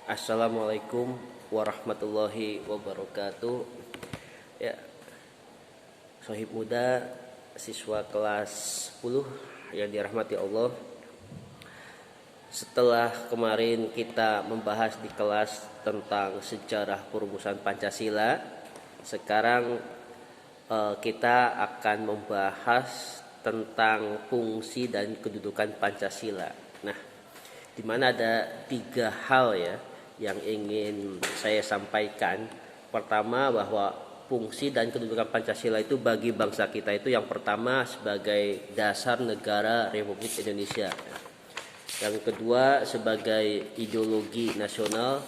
Assalamualaikum warahmatullahi wabarakatuh. Ya, Sohib muda, siswa kelas 10 yang dirahmati Allah. Setelah kemarin kita membahas di kelas tentang sejarah perumusan Pancasila, sekarang kita akan membahas tentang fungsi dan kedudukan Pancasila. Nah, di mana ada 3 hal ya yang ingin saya sampaikan. Pertama, bahwa fungsi dan kedudukan Pancasila itu bagi bangsa kita itu yang pertama sebagai dasar negara Republik Indonesia. Yang kedua sebagai ideologi nasional,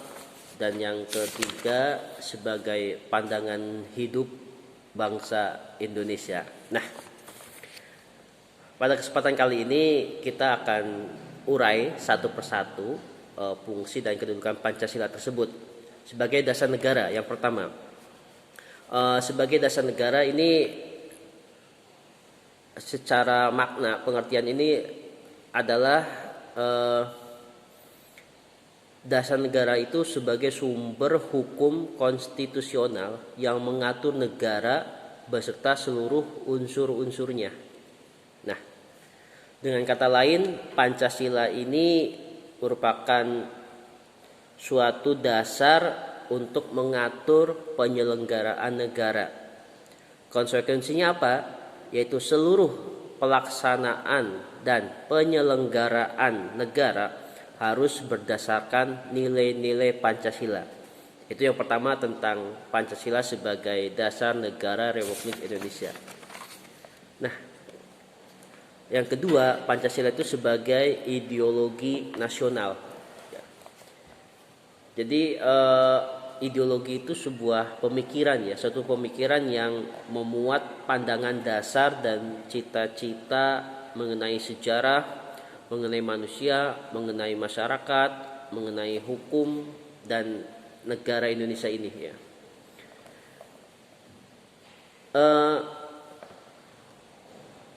dan yang ketiga sebagai pandangan hidup bangsa Indonesia. Nah, pada kesempatan kali ini kita akan urai satu persatu fungsi dan kedudukan Pancasila tersebut sebagai dasar negara. Yang pertama, sebagai dasar negara ini secara makna pengertian ini adalah dasar negara itu sebagai sumber hukum konstitusional yang mengatur negara beserta seluruh unsur-unsurnya. Nah, dengan kata lain, Pancasila ini merupakan suatu dasar untuk mengatur penyelenggaraan negara. Konsekuensinya apa? Yaitu seluruh pelaksanaan dan penyelenggaraan negara harus berdasarkan nilai-nilai Pancasila. Itu yang pertama tentang Pancasila sebagai dasar negara Republik Indonesia. Nah, yang kedua, Pancasila itu sebagai ideologi nasional. Jadi ideologi itu sebuah pemikiran ya, satu pemikiran yang memuat pandangan dasar dan cita-cita mengenai sejarah, mengenai manusia, mengenai masyarakat, mengenai hukum dan negara Indonesia ini ya.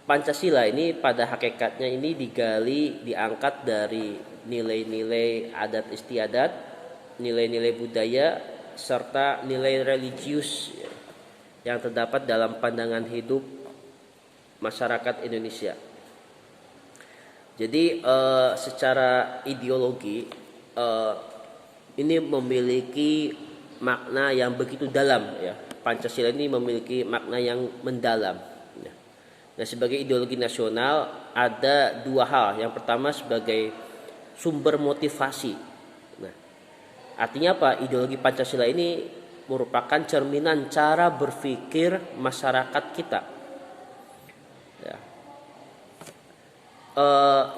Pancasila ini pada hakikatnya ini diangkat dari nilai-nilai adat istiadat, nilai-nilai budaya, serta nilai religius yang terdapat dalam pandangan hidup masyarakat Indonesia. Jadi secara ideologi ini memiliki makna yang begitu dalam ya. Pancasila ini memiliki makna yang mendalam. Nah, sebagai ideologi nasional ada 2 hal. Yang pertama sebagai sumber motivasi. Nah, artinya apa? Ideologi Pancasila ini merupakan cerminan cara berpikir masyarakat kita. Ya.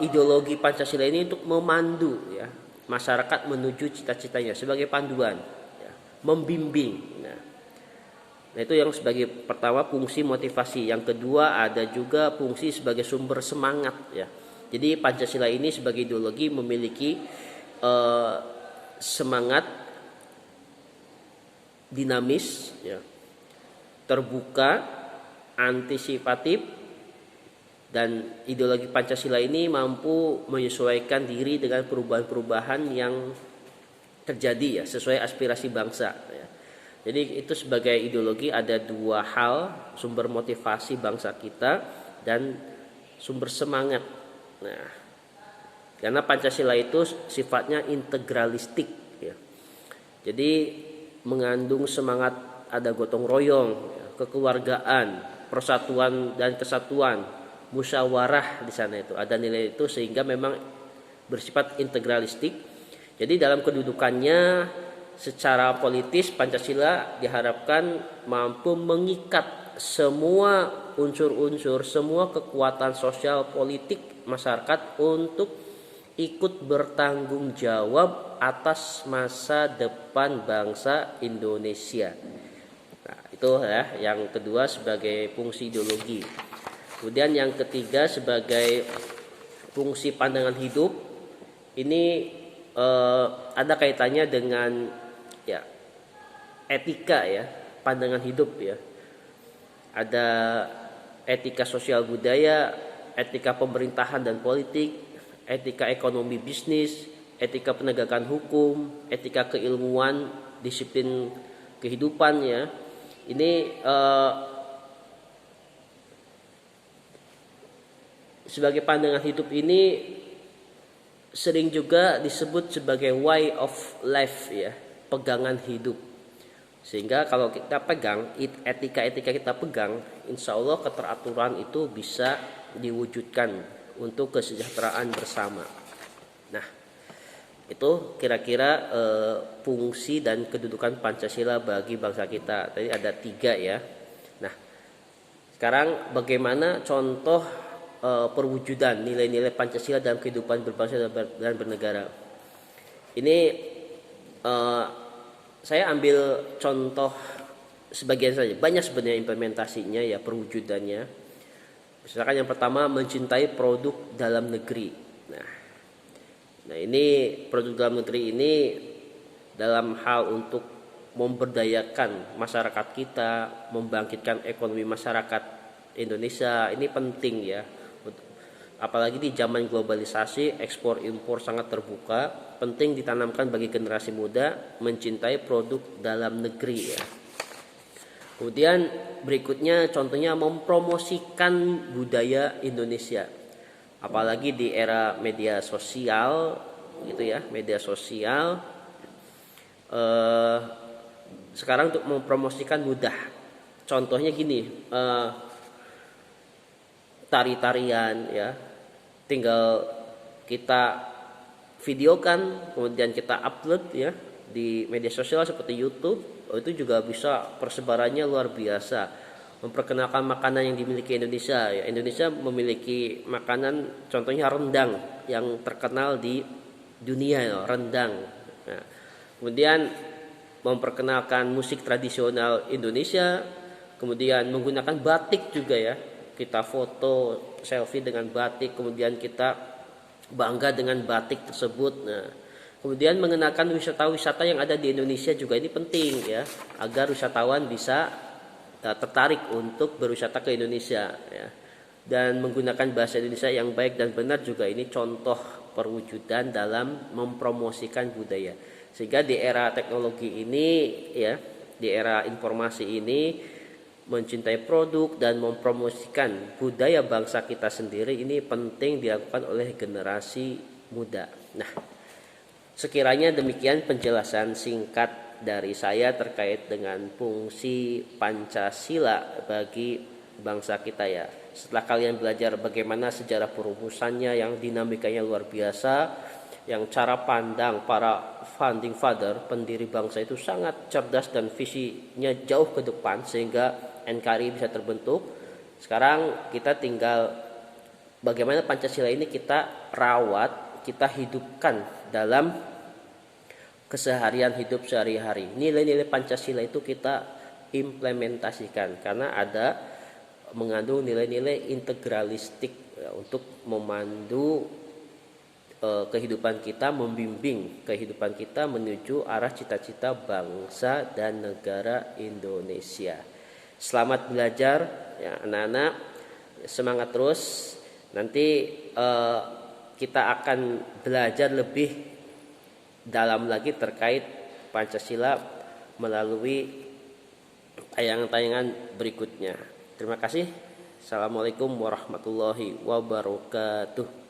Ideologi Pancasila ini untuk memandu ya masyarakat menuju cita-citanya sebagai panduan, ya, membimbing. Nah, itu yang sebagai pertama fungsi motivasi. Yang kedua ada juga fungsi sebagai sumber semangat ya. Jadi Pancasila ini sebagai ideologi memiliki semangat dinamis ya, terbuka, antisipatif, dan ideologi Pancasila ini mampu menyesuaikan diri dengan perubahan-perubahan yang terjadi ya, sesuai aspirasi bangsa ya. Jadi itu sebagai ideologi ada 2 hal, sumber motivasi bangsa kita dan sumber semangat. Nah, karena Pancasila itu sifatnya integralistik ya. Jadi mengandung semangat ada gotong royong, ya, kekeluargaan, persatuan dan kesatuan, musyawarah di sana itu. Ada nilai itu sehingga memang bersifat integralistik. Jadi dalam kedudukannya secara politis Pancasila diharapkan mampu mengikat semua unsur-unsur, semua kekuatan sosial politik masyarakat untuk ikut bertanggung jawab atas masa depan bangsa Indonesia. Nah, itu ya yang kedua sebagai fungsi ideologi. Kemudian yang ketiga sebagai fungsi pandangan hidup. Ini ada kaitannya dengan ya etika ya, pandangan hidup ya. Ada etika sosial budaya, etika pemerintahan dan politik, etika ekonomi bisnis, etika penegakan hukum, etika keilmuan, disiplin kehidupan ya. Ini sebagai pandangan hidup ini sering juga disebut sebagai way of life ya, pegangan hidup. Sehingga kalau kita pegang, etika-etika kita pegang, insya Allah keteraturan itu bisa diwujudkan untuk kesejahteraan bersama. Nah, itu kira-kira fungsi dan kedudukan Pancasila bagi bangsa kita. Tadi ada 3 ya. Nah, sekarang bagaimana contoh perwujudan nilai-nilai Pancasila dalam kehidupan berbangsa dan bernegara. Ini saya ambil contoh sebagian saja. Banyak sebenarnya implementasinya ya, perwujudannya. Misalkan yang pertama, mencintai produk dalam negeri. Nah ini produk dalam negeri ini dalam hal untuk memberdayakan masyarakat kita, membangkitkan ekonomi masyarakat Indonesia, ini penting ya. Apalagi di zaman globalisasi, ekspor impor sangat terbuka, penting ditanamkan bagi generasi muda mencintai produk dalam negeri ya. Kemudian berikutnya contohnya mempromosikan budaya Indonesia. Apalagi di era media sosial gitu ya, media sosial sekarang untuk mempromosikan mudah. Contohnya gini, tari-tarian ya, tinggal kita videokan kemudian kita upload ya di media sosial seperti YouTube. Itu juga bisa persebarannya luar biasa, memperkenalkan makanan yang dimiliki Indonesia ya. Indonesia memiliki makanan contohnya rendang yang terkenal di dunia ya, rendang. Nah, kemudian memperkenalkan musik tradisional Indonesia, kemudian menggunakan batik juga ya. Kita foto selfie dengan batik, kemudian kita bangga dengan batik tersebut. Nah, kemudian mengenalkan wisata-wisata yang ada di Indonesia juga ini penting ya, agar wisatawan bisa tertarik untuk berwisata ke Indonesia ya. Dan menggunakan bahasa Indonesia yang baik dan benar juga ini contoh perwujudan dalam mempromosikan budaya. Sehingga di era teknologi ini ya, di era informasi ini, mencintai produk dan mempromosikan budaya bangsa kita sendiri ini penting dilakukan oleh generasi muda. Nah, sekiranya demikian penjelasan singkat dari saya terkait dengan fungsi Pancasila bagi bangsa kita ya. Setelah kalian belajar bagaimana sejarah perumusannya yang dinamikanya luar biasa, yang cara pandang para founding father, pendiri bangsa itu sangat cerdas dan visinya jauh ke depan sehingga NKRI bisa terbentuk. Sekarang kita tinggal bagaimana Pancasila ini kita rawat, kita hidupkan dalam keseharian hidup sehari-hari. Nilai-nilai Pancasila itu kita implementasikan karena ada mengandung nilai-nilai integralistik ya, untuk memandu kehidupan kita, membimbing kehidupan kita menuju arah cita-cita bangsa dan negara Indonesia. Selamat belajar ya anak-anak, semangat terus. Nanti kita akan belajar lebih dalam lagi terkait Pancasila melalui tayangan-tayangan berikutnya. Terima kasih. Assalamualaikum warahmatullahi wabarakatuh.